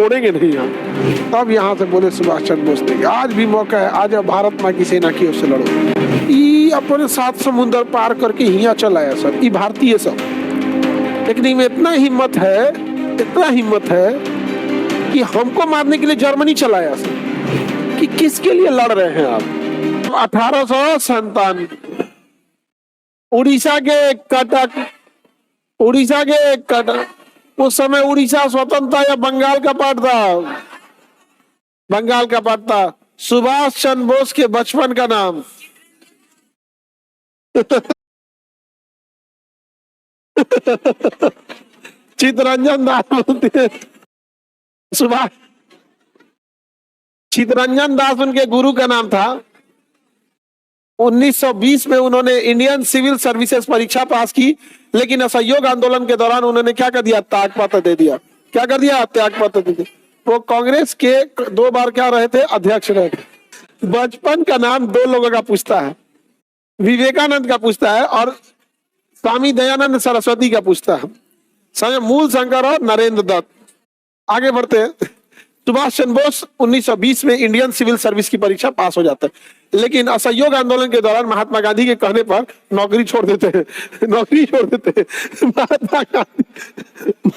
छोड़ेंगे नहीं हम। तब यहाँ से बोले सुभाष चंद्र बोस ने, आज भी मौका है, आज भारत माँ की सेना की ओर से लड़ो। ये अपने 7 समुद्र पार करके यहाँ चल आया सब, ये भारतीय सब। लेकिन इनमें इतना हिम्मत है कि हमको मारने के लिए जर्मनी चलाया सब। कि किसके लिए लड़ रहे हैं आप? 1857 उड़ीसा के कटक, उस समय उड़ीसा स्वतंत्र था या बंगाल का पार्ट था? बंगाल का पार्ट था। सुभाष चंद्र बोस के बचपन का नाम चित्तरंजन दास बोलते हैं। सुभाष चित्तरंजन दास उनके गुरु का नाम था। 1920 में उन्होंने इंडियन सिविल सर्विसेज परीक्षा पास की, लेकिन असहयोग आंदोलन के दौरान उन्होंने क्या कर दिया? त्यागपत्र दे दिया। क्या कर दिया? त्यागपत्र दे दिया। वो कांग्रेस के 2 बार क्या रहे थे? अध्यक्ष रहे थे। बचपन का नाम 2 लोगों का पूछता है, विवेकानंद का पूछता है और स्वामी दयानंद सरस्वती का पूछता है, मूल शंकर और नरेंद्र दत्त। आगे बढ़ते हैं। सुभाष चंद्र बोस 1920 में इंडियन सिविल सर्विस की परीक्षा पास हो जाता है, लेकिन असहयोग आंदोलन के दौरान महात्मा गांधी के कहने पर नौकरी छोड़ देते हैं।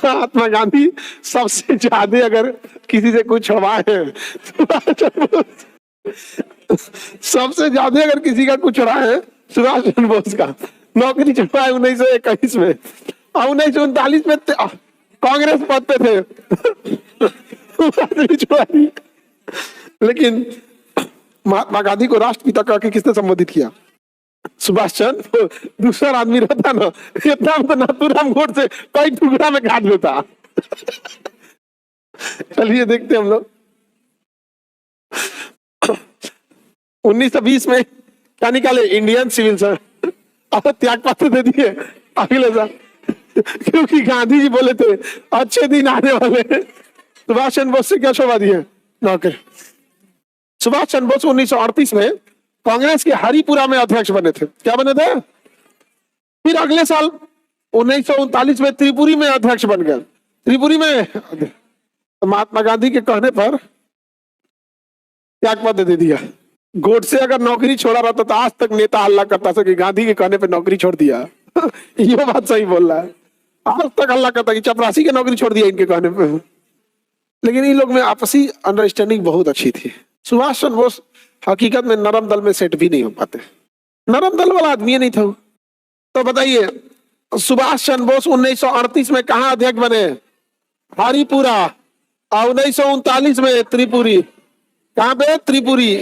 महात्मा गांधी सबसे ज्यादा अगर किसी से कुछ छुड़वाए हैं, सबसे ज्यादा अगर किसी का कुछ छुड़ाए हैं सुभाष चंद्र बोस का। नौकरी छुड़वाए 1921 में और 1939 में कांग्रेस पद पे थे। लेकिन महात्मा गांधी को राष्ट्रपिता कह के किसने संबोधित किया? सुभाष चंद्र। दूसरा आदमी रहता ना, इतना तो नाथूराम गोडसे कई टुकड़ा में काट देता। चलिए देखते हम लोग 1920 में क्या निकाले? Indian civil service. अब त्याग पत्र दे दिए अगले साल, क्योंकि गांधी जी बोले थे अच्छे दिन आने वाले। सुभाष चंद्र बोस से क्या छुड़वा दिए? नौकरी। सुभाष चंद्र बोस 1938 में कांग्रेस के हरिपुरा में अध्यक्ष बने थे। क्या बने थे? फिर अगले साल 1939 में त्रिपुरी में अध्यक्ष बन गए। त्रिपुरी में तो महात्मा गांधी के कहने पर त्यागपत्र दे दिया। गोडसे अगर नौकरी छोड़ा रहता तो आज तक नेता हल्ला करता था कि गांधी के कहने पर नौकरी छोड़ दिया। ये बात सही बोल रहा है। आज तक हल्ला करता कि चपरासी की नौकरी छोड़ दिया इनके कहने पे। लेकिन इन लोग में आपसी अंडरस्टैंडिंग बहुत अच्छी थी। सुभाष चंद्र बोस हकीकत में नरम दल में सेट भी नहीं हो पाते, नरम दल वाला आदमी नहीं था। तो बताइए सुभाष चंद्र बोस 1938 में कहा अध्यक्ष बने? हरिपुरा। और 1939 में त्रिपुरी। कहां पे? त्रिपुरी।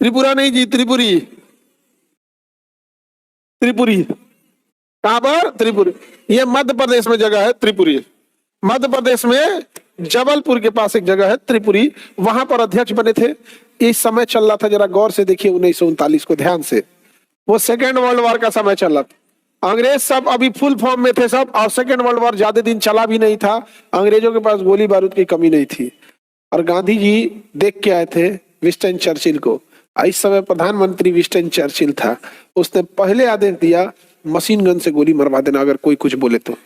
त्रिपुरा नहीं जी, त्रिपुरी। त्रिपुरी कहां पर? त्रिपुरी। ये मध्य प्रदेश में जगह है त्रिपुरी। मध्य प्रदेश में जबलपुर के पास एक जगह है त्रिपुरी, वहां पर अध्यक्ष बने थे। इस समय चल रहा था, जरा गौर से देखिए 1939 को ध्यान से। वो सेकेंड वर्ल्ड वॉर का समय चल रहा था। अंग्रेज सब अभी फुल फॉर्म में थे सब, और सेकेंड वर्ल्ड वॉर ज्यादा दिन चला भी नहीं था। अंग्रेजों के पास गोली बारूद की कमी नहीं थी। और गांधी जी देख के आए थे विंस्टन चर्चिल को। इस समय प्रधानमंत्री विंस्टन चर्चिल था। उसने पहले आदेश दिया मशीन गन से गोली मरवा देना, अगर कोई कुछ बोले तो।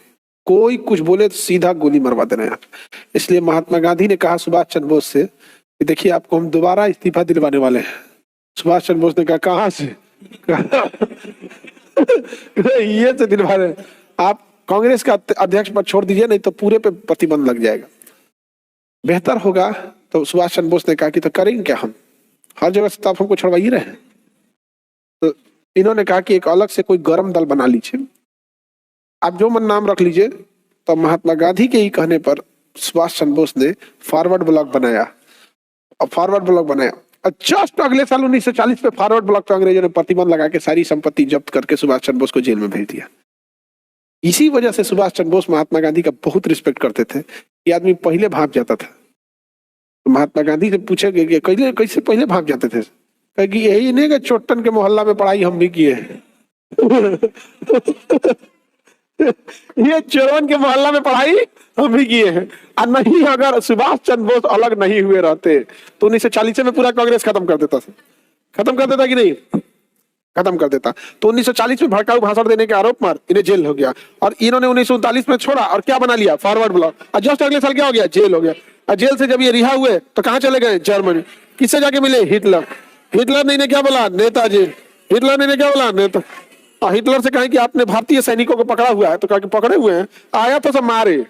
कोई कुछ बोले तो सीधा गोली मरवा देना यार। इसलिए महात्मा गांधी ने कहा सुभाष चंद्र बोस से कि देखिए आपको हम दोबारा इस्तीफा दिलवाने वाले हैं। सुभाष चंद्र बोस ने कहा कहां से? ये से दिलवा रहे, आप कांग्रेस का अध्यक्ष पद छोड़ दीजिए, नहीं तो पूरे पे प्रतिबंध लग जाएगा, बेहतर होगा। तो सुभाष चंद्र बोस ने कहा कि तो करेंगे क्या, हम हर जगह से तो आप हमको छोड़वा ही रहे हैं। तो इन्होंने कहा कि एक अलग से कोई गर्म दल बना लीजिए, आप जो मन नाम रख लीजिए। तो महात्मा गांधी के ही कहने पर सुभाष चंद्र बोस ने फॉरवर्ड ब्लॉक बनाया। और फॉरवर्ड ब्लॉक बनाया और जस्ट अगले साल 1940 में फॉरवर्ड ब्लॉक पर अंग्रेजों ने प्रतिबंध लगा के सारी संपत्ति जब्त करके सुभाष चंद्र बोस को जेल में भेज दिया। इसी वजह से सुभाष चंद्र बोस महात्मा गांधी का बहुत रिस्पेक्ट करते थे। ये आदमी पहले भाग जाता था। तो महात्मा गांधी से पूछे कि कैसे पहले भाग जाते थे? कि यही नहीं कि चोटन के मोहल्ला में पढ़ाई हम भी किए। ये चोरवन के मोहल्ला में पढ़ाई हम भी किए हैं। और नहीं, अगर सुभाष चंद्र बोस अलग नहीं हुए रहते तो 1940 में पूरा कांग्रेस खत्म कर देता कि नहीं? खत्म कर देता। तो 1940 में भड़काऊ भाषण देने के आरोप पर इन्हें जेल हो गया। और इन्होंने 1939 में छोड़ा और क्या बना लिया? Forward block. और जस्ट अगले साल क्या हो गया? जेल हो गया। और जेल से जब ये रिहा हुए तो कहाँ चले गए? जर्मनी। किससे जाके मिले? हिटलर। हिटलर ने क्या बोला? नेताजी। हिटलर ने क्या बोला? नेता। हिटलर से कहा कि आपने भारतीय सैनिकों को पकड़ा हुआ है, तो कहा कि पकड़े हुए हैं, आया था सब मारे,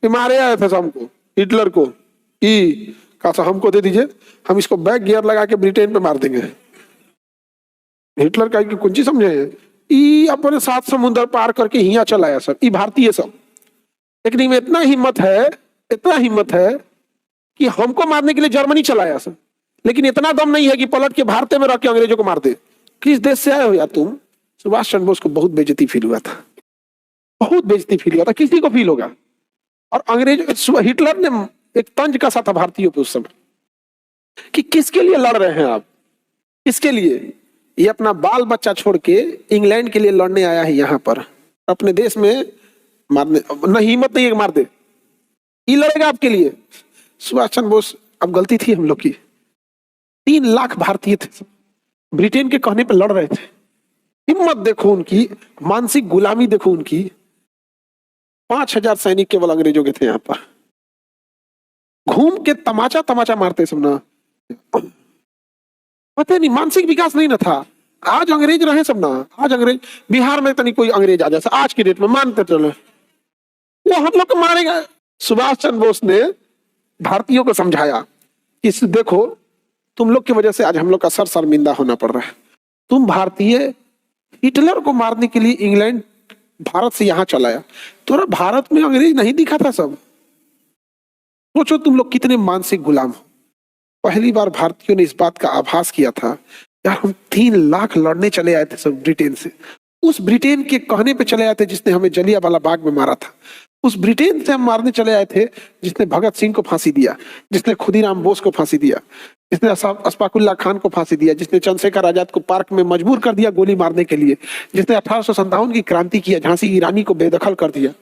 मारे आया था सबको, हिटलर को कहा हमको दे दीजिए, हम इसको बैक गियर लगा के ब्रिटेन पे मार देंगे। हिटलर का कुछ समझे, अपने 7 समुद्र पार करके यहाँ चला आया सब, भारतीय सब। लेकिन इनमें इतना हिम्मत है कि हमको मारने के लिए जर्मनी चला आया सब, लेकिन इतना दम नहीं है कि पलट के भारत में रख के अंग्रेजों को मार दे। किस देश से आए हो यार तुम? सुभाष चंद्र बोस को बहुत बेइज्जती फील हुआ था, बहुत बेइज्जती फील हुआ था। किसी को फील होगा? और अंग्रेज हिटलर ने एक तंज कसा था भारतीयों पे उस समय कि किसके लिए लड़ रहे हैं आप, किसके लिए? ये अपना बाल बच्चा छोड़ के इंग्लैंड के लिए लड़ने आया है यहाँ पर, अपने देश में मारने न हिम्मत नहीं है मार दे, ये लड़ेगा आपके लिए। सुभाष चंद्र बोस, अब गलती थी हम लोग की, 3 लाख भारतीय थे, ब्रिटेन के कहने पे लड़ रहे थे। हिम्मत देखो उनकी, मानसिक गुलामी देखो उनकी। 5000 सैनिक केवल अंग्रेजों के थे यहाँ पर, घूम के तमाचा मारते सब ना, पता नहीं मानसिक विकास नहीं ना था। आज अंग्रेज रहे सब ना, आज अंग्रेज बिहार में तो नहीं कोई अंग्रेज आ जाए आज की डेट में, मानते चलो वो हम लोग को मारेगा। सुभाष चंद्र बोस ने भारतीयों को समझाया कि देखो तुम लोग की वजह से आज हम लोग का सर शर्मिंदा होना पड़ रहा है। तुम भारतीय हिटलर को मारने के लिए इंग्लैंड भारत से यहां चलाया, तो भारत में अंग्रेज नहीं दिखा था सब। सोचो तुम लोग कितने मानसिक गुलाम हो। पहली बार भारतीयों ने इस बात का आभास किया था, यार हम 3 लाख लड़ने चले आए थे सब ब्रिटेन से, उस ब्रिटेन के कहने पे चले आए थे जिसने हमें जलियांवाला बाग में मारा था, उस ब्रिटेन से हम मारने चले आए थे जिसने भगत सिंह को फांसी दिया, जिसने खुदीराम बोस को फांसी दिया, जिसने अशफाकुल्लाह खान को फांसी दिया, जिसने चंद्रशेखर आजाद को पार्क में मजबूर कर दिया गोली मारने के लिए, जिसने 1857 की क्रांति किया, झांसी की रानी को बेदखल कर दिया,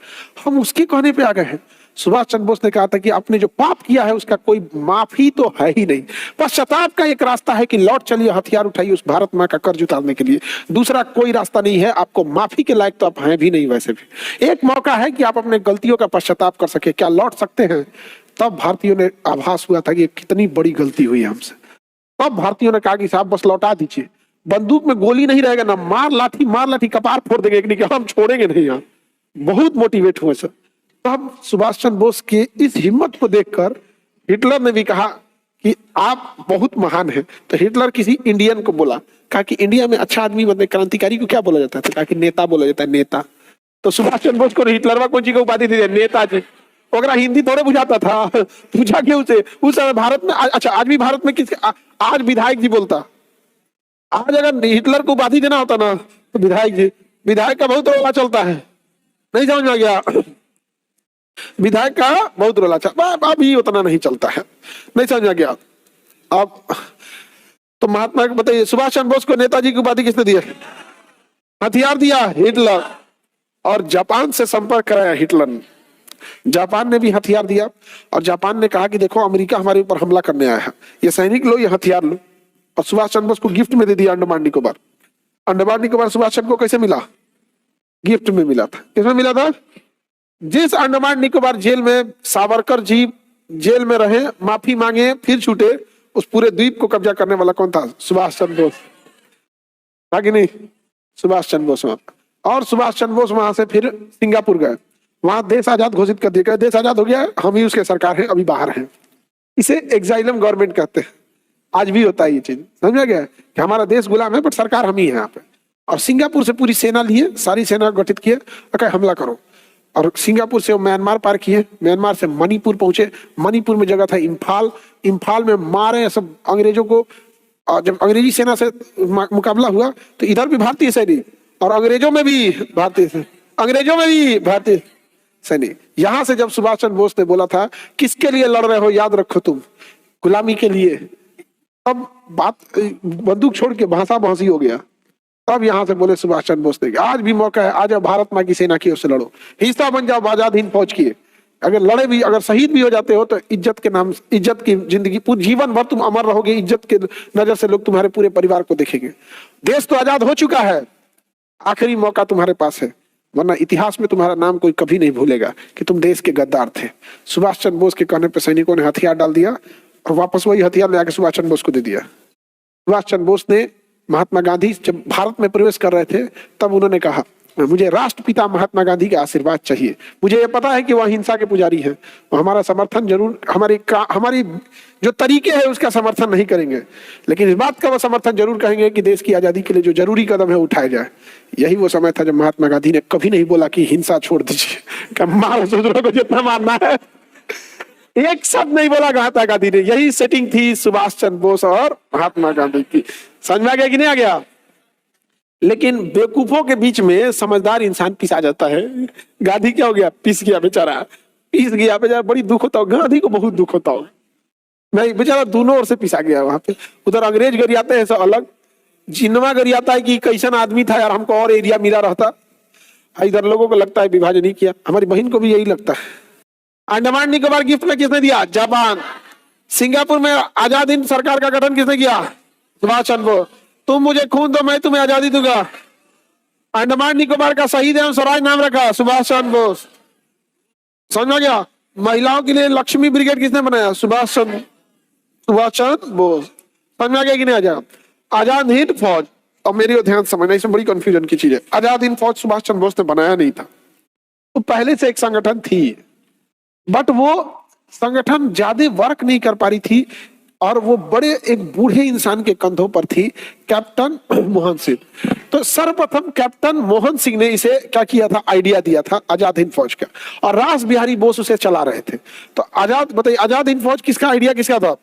हम उसके कहने पे आ गए हैं। सुभाष चंद्र बोस ने कहा था कि आपने जो पाप किया है उसका कोई माफी तो है ही नहीं। पश्चाताप का एक रास्ता है कि लौट चलिए, हथियार उठाइए उस भारत माँ का कर्ज उतारने के लिए, दूसरा कोई रास्ता नहीं है। आपको माफी के लायक तो आप हैं भी नहीं, वैसे भी एक मौका है कि आप अपने गलतियों का पश्चाताप कर सके, क्या लौट सकते हैं? तब भारतीयों ने आभास हुआ था कि कितनी बड़ी गलती हुई हमसे। तब भारतीयों ने कहा कि साहब बस लौटा दीजिए, बंदूक में गोली नहीं रहेगा ना, मार लाठी कपार फोड़ देंगे, एक हम छोड़ेंगे नहीं। यहाँ बहुत मोटिवेट हुए सर। तब सुभाष चंद्र बोस के इस हिम्मत को देखकर हिटलर ने भी कहा कि आप बहुत महान हैं। तो हिटलर किसी इंडियन को बोला, कहा कि इंडिया में अच्छा आदमी बनने क्रांतिकारी को क्या बोला जाता है? कहा कि नेता बोला जाता है, नेता। तो सुभाष चंद्र बोस को हिटलर कौन ची को उपाधि दी, नेता जी। अगर हिंदी थोड़े बुझाता था, पूछा क्यों उसे? उस समय भारत में, अच्छा आज भी भारत में किसी, आज विधायक जी बोलता, आज अगर हिटलर को उपाधि देना होता ना तो विधायक जी, विधायक का बहुत रोला चलता है, नहीं समझ में आ गया? विधायक का बहुत रोला चलता, अभी उतना नहीं चलता है, नहीं समझ में गया? अब तो महात्मा को बताइए, सुभाष चंद्र बोस को नेताजी की उपाधि किसने दिया? हथियार दिया हिटलर, और जापान से संपर्क कराया हिटलर ने। जापान ने भी हथियार दिया, और जापान ने कहा कि देखो अमेरिका हमारे ऊपर हमला करने आया है, ये सैनिक लो, ये हथियार लो। और सुभाष चंद्र बोस को गिफ्ट में दे दिया अंडमान निकोबार। अंडमान निकोबार सुभाष चंद्र को कैसे मिला? गिफ्ट में मिला था। किसमें मिला था? जिस अंडमान निकोबार जेल में सावरकर जी जेल में रहे, माफी मांगे, फिर छूटे, उस पूरे द्वीप को कब्जा करने वाला कौन था? सुभाष चंद्र बोस था कि नहीं? सुभाष चंद्र बोस। और सुभाष चंद्र बोस वहां से फिर सिंगापुर गए, वहां देश आजाद घोषित कर दिया, देश आजाद हो गया, हम ही उसके सरकार हैं, अभी बाहर हैं। इसे एक्साइलम गवर्नमेंट कहते हैं। आज भी होता है ये चीज, समझ में गया कि हमारा देश गुलाम है बट सरकार हम ही है यहाँ पे। और सिंगापुर से पूरी सेना लिए, सारी सेना गठित किए, हमला करो। और सिंगापुर से वो म्यांमार पार किए, म्यांमार से मणिपुर पहुंचे, मणिपुर में जगह था इम्फाल, इम्फाल में मारे सब अंग्रेजों को। और जब अंग्रेजी सेना से मुकाबला हुआ तो इधर भी भारतीय सैनिक और अंग्रेजों में भी भारतीय सैनिक। यहां से जब सुभाष चंद्र बोस ने बोला था किसके लिए लड़ रहे हो, याद रखो तुम गुलामी के लिए, तब बात बंदूक छोड़ के भाषा भाषी हो गया। तब यहां से बोले सुभाष चंद्र बोस ने, आज भी मौका है, आज भारत माँ की सेना की ओर से लड़ो, हिस्सा बन जाओ आजाद हिंद फौज की। अगर लड़े भी, अगर शहीद भी हो जाते हो तो इज्जत के नाम, इज्जत की जिंदगी, पूरी जीवन भर तुम अमर रहोगे, इज्जत के नजर से लोग तुम्हारे पूरे परिवार को देखेंगे। देश तो आजाद हो चुका है, आखिरी मौका तुम्हारे पास है, वरना इतिहास में तुम्हारा नाम कोई कभी नहीं भूलेगा कि तुम देश के गद्दार थे। सुभाष चंद्र बोस के कहने पर सैनिकों ने हथियार डाल दिया और वापस वही हथियार ले आके सुभाष चंद्र बोस को दे दिया। सुभाष चंद्र बोस ने, महात्मा गांधी जब भारत में प्रवेश कर रहे थे तब उन्होंने कहा, मुझे राष्ट्रपिता महात्मा गांधी का आशीर्वाद चाहिए। मुझे ये पता है कि वह हिंसा के पुजारी है, हमारा समर्थन जरूर, हमारी जो तरीके हैं उसका समर्थन नहीं करेंगे, लेकिन इस बात का वो समर्थन जरूर कहेंगे कि देश की आजादी के लिए जो जरूरी कदम है उठाए जाए। यही वो समय था जब महात्मा गांधी ने कभी नहीं बोला कि हिंसा छोड़ दीजिए, मारो दूसरों को जितना मारना है, एक शब्द नहीं बोला महात्मा गांधी ने। यही सेटिंग थी सुभाष चंद्र बोस और महात्मा गांधी की। समझ में आ गया कि नहीं आ गया? लेकिन बेवकूफों के बीच में समझदार इंसान पिसा जाता है। गांधी क्या हो गया? पिस गया बेचारा, पिस गया बेचारा। बड़ी दुख होता हो, गांधी को बहुत दुख होता हो। नहीं बेचारा दोनों ओर से पिसा गया वहां पे। उधर अंग्रेज गरियाते हैं सब अलग, जिन्ना गरियाता है कि कैसन आदमी था यार, हमको और एरिया मिला रहता। इधर लोगों को लगता है विभाजन नहीं किया। हमारी बहन को भी यही लगता है। अंडमान निकोबार गिफ्ट में किसने दिया? जापान। सिंगापुर में आजाद हिंद सरकार का गठन किसने किया? सुभाष चंद्र बोस। तुम मुझे खून दो, मैं तुम्हें आजादी दूंगा। अंडमान निकोबार का शहीद एवं स्वराज नाम रखा? सुभाष चंद्र बोस। समझ गया? महिलाओं के लिए लक्ष्मी ब्रिगेड किसने बनाया? सुभाष चंद्र बोस। समझ में आ गया कि नहीं? आजाद हिंद फौज, और मेरी ध्यान समझना, इसमें बड़ी कंफ्यूजन की चीज है। आजाद हिंद फौज सुभाष चंद्र बोस ने बनाया नहीं था, तो पहले से एक संगठन थी, बट वो संगठन ज्यादा वर्क नहीं कर पा रही थी, और वो बड़े एक बूढ़े इंसान के कंधों पर थी, कैप्टन मोहन सिंह। तो सर्वप्रथम कैप्टन मोहन सिंह ने इसे क्या किया था? आइडिया दिया था आजाद हिंद फौज का, और रास बिहारी बोस उसे चला रहे थे। तो बताइए, आजाद हिंद फौज किसका आइडिया, किसका था?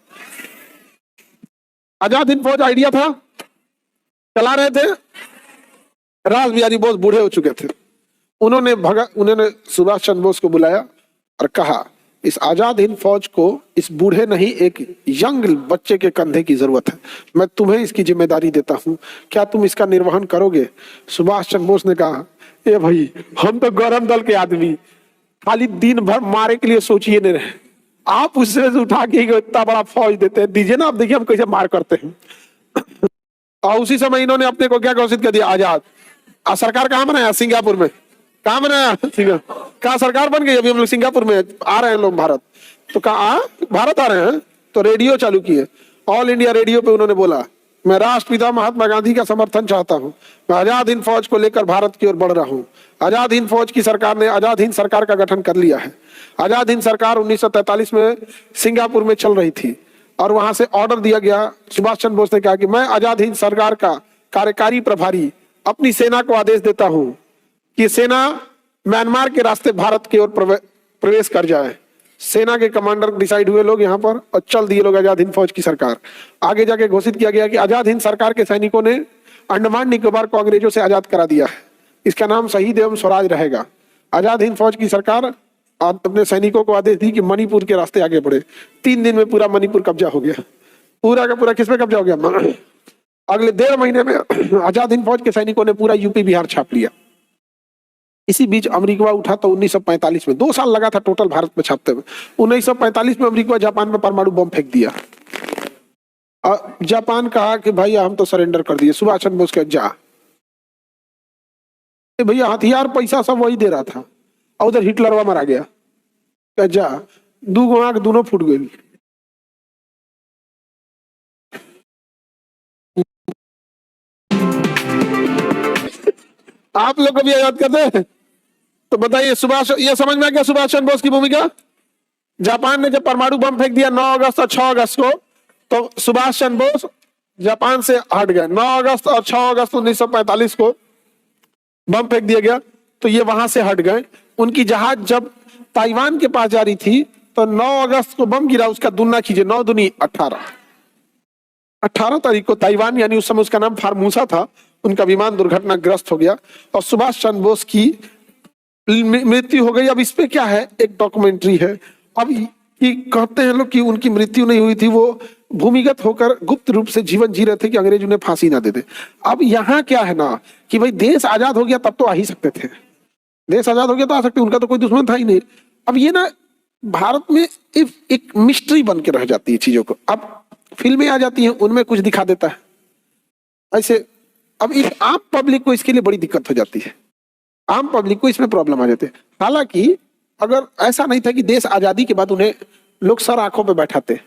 आजाद हिंद फौज आइडिया था, चला रहे थे रास बिहारी बोस, बूढ़े हो चुके थे। उन्होंने सुभाष चंद्र बोस को बुलाया और कहा, इस आजाद हिंद फौज को इस बूढ़े नहीं, एक यंग बच्चे के कंधे की जरूरत है। मैं तुम्हें इसकी जिम्मेदारी देता हूं, क्या तुम इसका निर्वहन करोगे? सुभाष चंद्र बोस ने कहा, ए भाई, हम तो गौरव दल के आदमी, खाली दिन भर मारे के लिए सोचिए नहीं रहे, आप उससे उठा के इतना बड़ा फौज देते हैं, दीजिए ना, आप देखिए हम कैसे मार करते हैं। और उसी समय इन्होंने अपने को क्या घोषित कर दिया? आजाद। सरकार कहाँ बनाया? सिंगापुर में। कहाँ बनाया? कहाँ सरकार बन गई? अभी हम लोग सिंगापुर में आ रहे हैं लोग भारत, तो कहा भारत आ रहे हैं, तो रेडियो चालू किए, ऑल इंडिया रेडियो पे उन्होंने बोला, मैं राष्ट्रपिता महात्मा गांधी का समर्थन चाहता हूं, मैं आजाद हिंद फौज को लेकर भारत की ओर बढ़ रहा हूं। आजाद हिंद फौज की सरकार ने आजाद हिंद सरकार का गठन कर लिया है। आजाद हिंद सरकार 1943 में सिंगापुर में चल रही थी, और वहां से ऑर्डर दिया गया। सुभाष चंद्र बोस ने कहा कि मैं आजाद हिंद सरकार का कार्यकारी प्रभारी अपनी सेना को आदेश देता हूं कि सेना म्यांमार के रास्ते भारत की ओर प्रवेश कर जाए। सेना के कमांडर डिसाइड हुए लोग यहाँ पर, और चल दिए लोग आजाद हिंद फौज की सरकार। आगे जाके घोषित किया गया कि आजाद हिंद सरकार के सैनिकों ने अंडमान निकोबार को अंग्रेजों से आजाद करा दिया है, इसका नाम शहीद एवं स्वराज रहेगा। आजाद हिंद फौज की सरकार अपने सैनिकों को आदेश दी कि मणिपुर के रास्ते आगे बढ़े। 3 दिन में पूरा मणिपुर कब्जा हो गया। पूरा का पूरा किस पे कब्जा हो गया? अगले 1.5 महीने में आजाद हिंद फौज के सैनिकों ने पूरा यूपी बिहार छाप लिया। इसी बीच अमेरिका उठा तो 1945 में 2 साल लगा था टोटल भारत में छापते हुए। 1945 में अमेरिका जापान में परमाणु बम फेंक दिया। जापान कहा कि भाई हम तो सरेंडर कर दिए। सुभाष चंद्र बोस जा, भैया हथियार पैसा सब वही दे रहा था, और उधर हिटलरवा मारा गया। जा, 2 आंख दोनों फूट गई। आप लोग कभी याद करते हैं? तो बताइए, ये समझ में आ गया सुभाष चंद्र बोस की भूमिका। जापान ने जब परमाणु बम फेंक दिया 9 अगस्त और 6 अगस्त को, तो सुभाष चंद्र बोस जापान से हट गए। 9 अगस्त और 6 अगस्त 1945 को बम फेंक दिया गया, तो ये वहां से हट गए। उनकी जहाज जब ताइवान के पास जा रही थी, तो 9 अगस्त को बम गिरा, उसका दुना कीजिए, 9 दूनी 18। 18 तारीख को ताइवान, यानी उस समय उसका नाम फार्मूसा था, उनका विमान दुर्घटनाग्रस्त हो गया, और सुभाष चंद्र बोस की मृत्यु हो गई। अब इस पे क्या है? एक डॉक्यूमेंट्री है। अब ये कहते हैं लोग कि उनकी मृत्यु नहीं हुई थी, वो भूमिगत होकर गुप्त रूप से जीवन जी रहे थे कि अंग्रेज उन्हें फांसी ना दे दे। अब यहाँ क्या है ना कि भाई देश आजाद हो गया तब तो आ ही सकते थे, देश आजाद हो गया तो आ सकते, उनका तो कोई दुश्मन था ही नहीं। अब ये ना भारत में एक मिस्ट्री बन के रह जाती है चीजों को। अब फिल्में आ जाती हैं, उनमें कुछ दिखा देता है ऐसे। अब इस आम पब्लिक को इसके लिए बड़ी दिक्कत हो जाती है। आम पब्लिक को इसमें प्रॉब्लम आ जाते। हालांकि अगर ऐसा नहीं था कि देश आजादी के बाद उन्हें लोग सर आंखों पे बैठाते,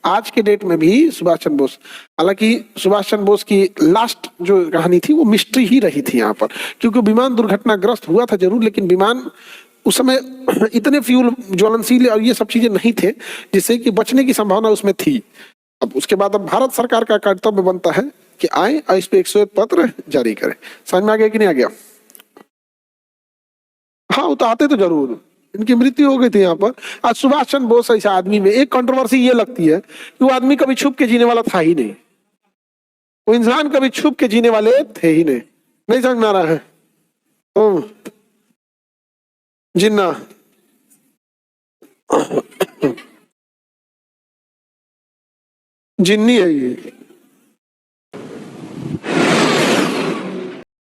आज के डेट में भी सुभाष चंद्र बोस, हालांकि सुभाष चंद्र बोस की लास्ट जो कहानी थी वो मिस्ट्री ही रही थी यहाँ पर, क्योंकि विमान दुर्घटनाग्रस्त हुआ था जरूर, लेकिन विमान उस समय इतने फ्यूल ज्वलनशील और ये सब चीजें नहीं थे जिससे कि बचने की संभावना उसमें थी। अब उसके बाद अब भारत सरकार का कर्तव्य बनता है कि आए और इस पे एक श्वेत पत्र जारी करें। समझ में आ गया कि नहीं आ गया? हाँ वो तो आते तो जरूर, इनकी मृत्यु हो गई थी यहाँ पर। आज सुभाष चंद्र बोस ऐसा आदमी में एक कंट्रोवर्सी ये लगती है कि वो आदमी कभी छुप के जीने वाला था ही नहीं, वो इंसान कभी छुप के जीने वाले थे ही नहीं। नहीं समझ में आ रहा है? जिन्ना जिन्नी है ये।